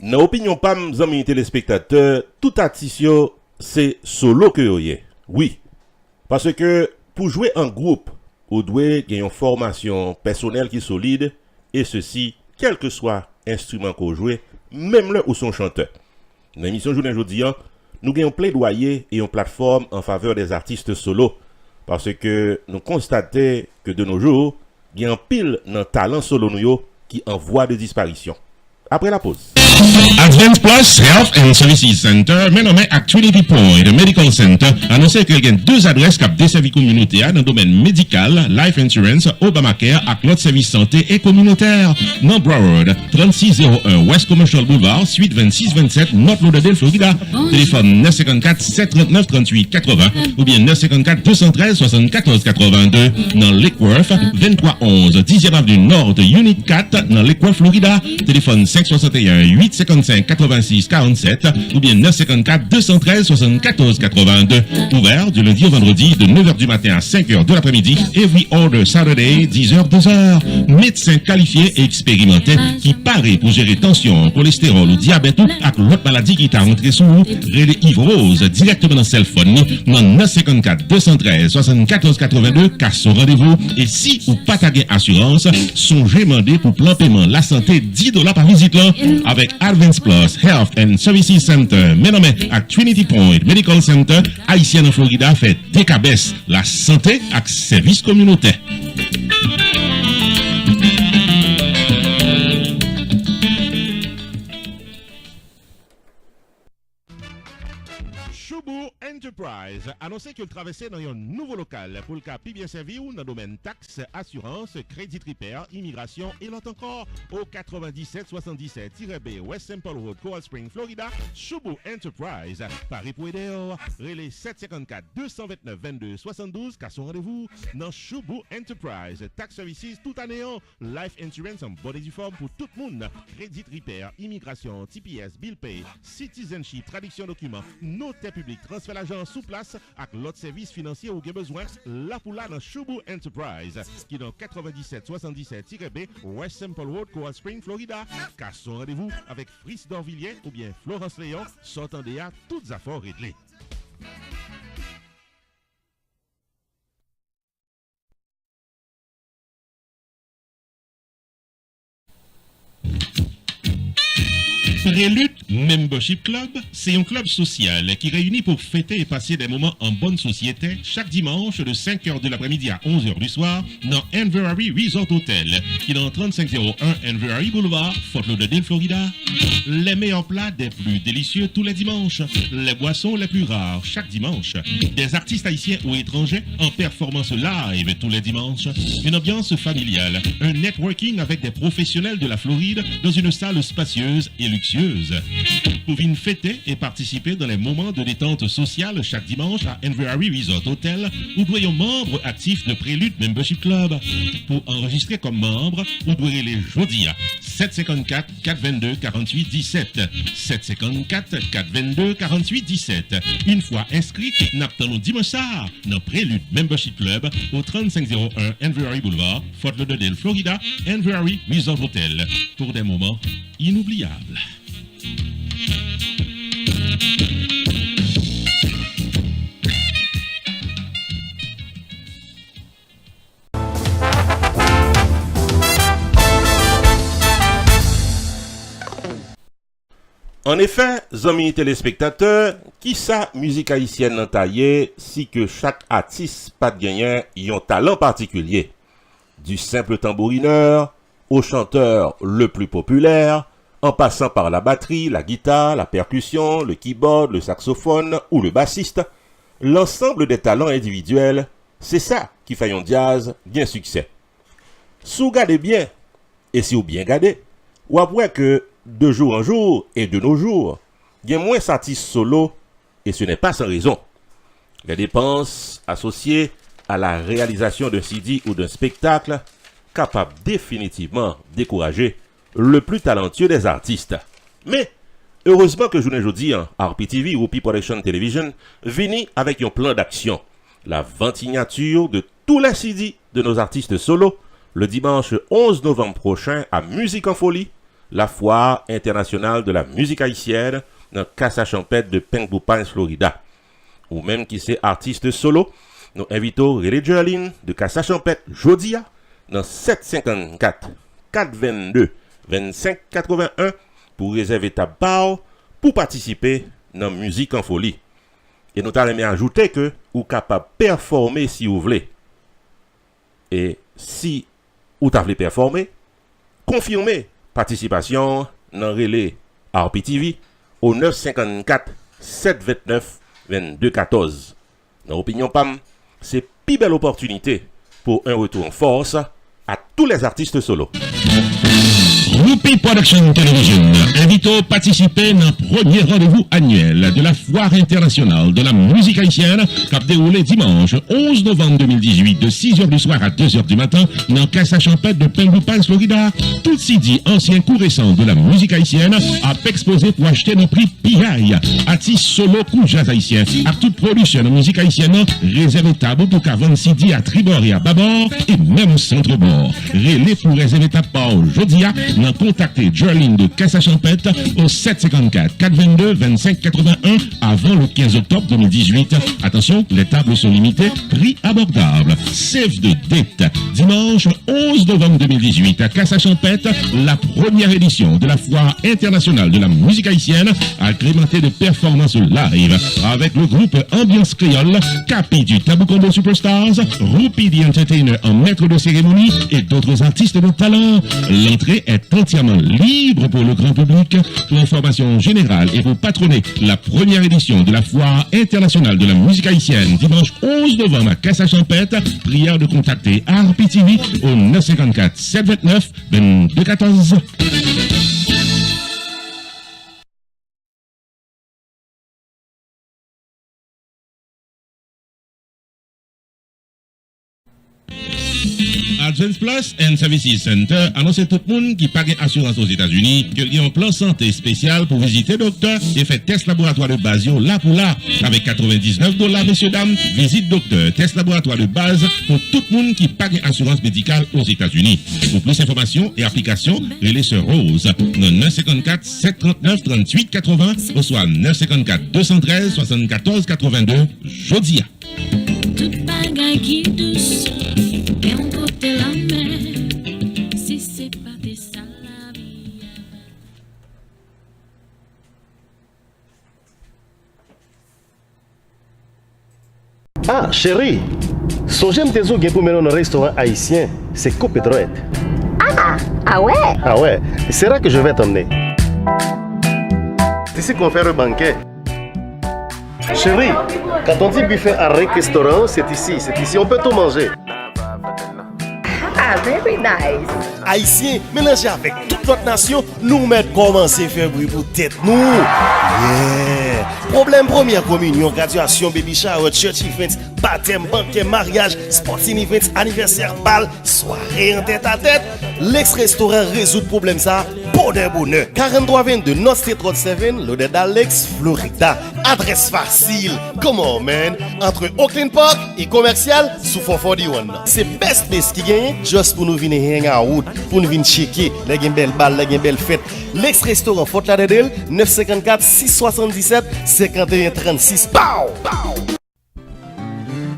Dans opinion pam, amis téléspectateurs, tout artiste yo, c'est solo que yo yé. Oui. Parce que pour jouer en groupe, vous devez avoir une formation personnelle qui est solide, et ceci, quel que soit l'instrument que vous jouez, même là où son chanteur. Dans l'émission Journée aujourd'hui, nous avons un plaidoyer et une plateforme en faveur des artistes solo. Parce que nous constatons que de nos jours, il y a un pile dans talent solo qui en voie de disparition. Après la pause. Advance Plus Health and Services Center, mais nommé Actuality Point Medical Center, annoncé qu'il y a deux adresses qui ont desservi communauté dans le domaine médical, life insurance, Obamacare, et notre service santé et communautaire. Dans Broward, 3601 West Commercial Boulevard, suite 2627, North Lauderdale, Florida. Téléphone 954 739 38 80 ou bien 954 213 74 82. Dans Lakeworth, 2311 10e avenue Nord, Unit 4, dans Lakeworth, Florida. Téléphone 561 855 86 47 ou bien 954 213 74 82. Ouvert du lundi au vendredi de 9h du matin à 5h de l'après-midi. Every order Saturday, 10h, 2h. Médecin qualifié et expérimenté qui paraît pour gérer tension, cholestérol ou diabète ou avec l'autre maladie qui t'a rentré sous vous. Relais Yves Rose directement dans cell phone dans 954 213 74 82 car son rendez-vous. Et si ou pas ta assurance, songez demander pour plan paiement la santé $10 par visite là avec Advance Plus Health and Services Center, mais nommé à Trinity Point Medical Center, haïtien en Florida, fait DKBS, la santé avec service communautaire. Choubo Enterprise annoncé qu'il traversait dans un nouveau local pour le cas bien servi ou dans le domaine taxes, assurance, crédit repair, immigration et l'autre encore au 9777-B West Simple Road, Coral Spring, Florida. Choubo Enterprise, Paris pour aider, relais 754 229 22 72 car son rendez-vous dans Choubo Enterprise. Tax services tout année, life insurance en bonne et due forme pour tout le monde, crédit repair, immigration, TPS, bill pay, citizenship, traduction documents, notaire public, transfert l'argent sous place avec l'autre service financier ou besoin là pour là dans Choubo Enterprise qui est dans 9777-B West Simple Road, Coral Spring, Florida. Car son rendez-vous avec Fritz Dorvilliers ou bien Florence Léon, s'entendez à toutes affaires réglées. Prélude Membership Club, c'est un club social qui réunit pour fêter et passer des moments en bonne société chaque dimanche de 5h de l'après-midi à 11h du soir dans Enverary Resort Hotel qui est dans 3501 Enverary Boulevard, Fort Lauderdale, Florida. Les meilleurs plats des plus délicieux tous les dimanches, les boissons les plus rares chaque dimanche, des artistes haïtiens ou étrangers en performance live tous les dimanches, une ambiance familiale, un networking avec des professionnels de la Floride dans une salle spacieuse et luxueuse. Pour venir fêter et participer dans les moments de détente sociale chaque dimanche à Enverary Resort Hotel, vous doyez un membre actif de Prélude Membership Club. Pour enregistrer comme membre, vous doyez les jeudis à 754 422 48 17. 754 422 48 17. Une fois inscrit, n'attendons dimanche soir dans Prélude Membership Club au 3501 Enverary Boulevard, Fort Lauderdale, Florida, Enverary Resort Hotel. Pour des moments inoubliables. En effet, amis téléspectateurs, qui sa musique haïtienne nan taillé si que chaque artiste pas de gagner yon talent particulier. Du simple tambourineur au chanteur le plus populaire, en passant par la batterie, la guitare, la percussion, le keyboard, le saxophone ou le bassiste, l'ensemble des talents individuels, c'est ça qui fait un jazz bien succès. Si vous gardez bien, et si vous bien gardez, ou après que de jour en jour et de nos jours, il y a moins d'artistes solo, et ce n'est pas sans raison. Les dépenses associées à la réalisation d'un CD ou d'un spectacle capable définitivement décourager le plus talentueux des artistes. Mais, heureusement que je vous dis, RPTV ou P-Production Television vini avec un plan d'action. La vente signature de tous les CD de nos artistes solo le dimanche 11 novembre prochain à Musique en Folie la foire internationale de la musique haïtienne dans Casa Champêtre de Pembroke Pines, Florida. Ou même qui c'est artiste solo, nous invitons Relé Jerlin de Casa Champêtre Jodia dans 754 422 25 81 pour réserver ta barre pour participer dans Musique en Folie. Et nous t'allons ajouter que vous êtes capable de performer si vous voulez. Et si vous voulez performer, confirmez participation dans Relais RPTV au 954 729 2214. Dans l'opinion PAM, c'est une belle opportunité pour un retour en force à tous les artistes solo. Rupi Production Television invite à participer dans le premier rendez-vous annuel de la Foire internationale de la musique haïtienne qui a déroulé dimanche 11 novembre 2018 de 6h du soir à 2h du matin dans Casa Champêtre de Pembroke Pines, Florida. Tout Sidi, ancien coup récent de la musique haïtienne, a exposé pour acheter le prix PI, artiste solo coup jazz haïtien, à toute production de musique haïtienne réservé table pour qu'avant Sidi à tribord et à bâbord et même au centre-bord. Relais pour réserver table par aujourd'hui. Contactez Jerlin de Casa Champêtre au 754 422 25 81 avant le 15 octobre 2018. Attention, les tables sont limitées, prix abordable. Save the date. Dimanche 11 novembre 2018 à Casa Champêtre, la première édition de la Foire internationale de la musique haïtienne, agrémentée de performances live avec le groupe Ambiance Créole, Capi du Tabou Combo Superstars, Rupi the Entertainer en maître de cérémonie et d'autres artistes de talent. L'entrée est entièrement libre pour le grand public. Pour information générale et pour patronner la première édition de la Foire internationale de la musique haïtienne dimanche 11 novembre à Casa Champêtre, prière de contacter RPTV au 954 729 2214. Advance Plus and Services Center annonce tout le monde qui pague assurance aux États-Unis qu'il y a un plan santé spécial pour visiter docteur et faire test laboratoire de base là pour là. Avec $99, messieurs, dames, visite docteur, test laboratoire de base pour tout le monde qui pague assurance médicale aux États-Unis. Pour plus d'informations et applications, relais sur Rose, 954 739 38 80 ou soit 954 213 74 82 Jodia. Toute bagaille qui douce. Et on côté la mer, si c'est pas des salariés. Ah, chérie, songez me tes pour mener dans un restaurant haïtien, c'est Copédroite. Ah ouais? Ah ouais, c'est là que je vais t'emmener. C'est ici qu'on fait le banquet. Chérie, quand on dit buffet à restaurant, c'est ici, on peut tout manger. Ah, very nice. Haïtien, mélangé avec toute notre nation, nous mettons commencer à faire bruit pour tête nous. Yeah. Problème première communion, graduation, baby shower, church events, baptême, banquet, mariage, sporting events, anniversaire, bal, soirée en tête à tête. L'ex-restaurant résout le problème ça. Bonheur. 4322 North State Road 7, l'odeur d'Alex, Florida. Adresse facile. Come on, man. Entre Oakland Park et commercial, sous 441. C'est best place qui gagne, juste pour nous venir hang out, pour nous venir checker, les belles balles, les belles fêtes. L'ex-restaurant Fort Lauderdale, 954 677 51 36. Pow!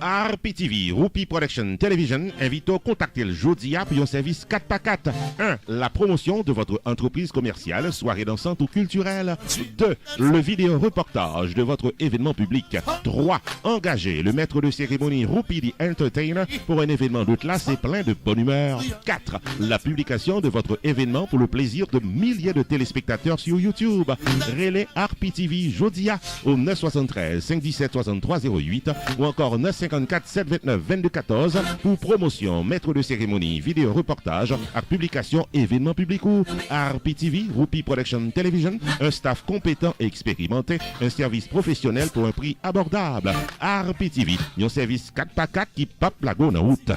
RPTV, Rupi Production Television, invite à contacter le Jodia pour un service 4x4. 1. La promotion de votre entreprise commerciale, soirée dansante ou culturelle. 2. Le vidéo reportage de votre événement public. 3. Engager le maître de cérémonie Rupi the Entertainer pour un événement de classe et plein de bonne humeur. 4. La publication de votre événement pour le plaisir de milliers de téléspectateurs sur YouTube. Relais RPTV Jodia au 973 517 63 08 ou encore 954 729 2214 pour promotion, maître de cérémonie, vidéo reportage, à publication, événement public ou RPTV, Rupi Production Television, un staff compétent et expérimenté, un service professionnel pour un prix abordable. RPTV, un service 4x4 qui pape la go en route.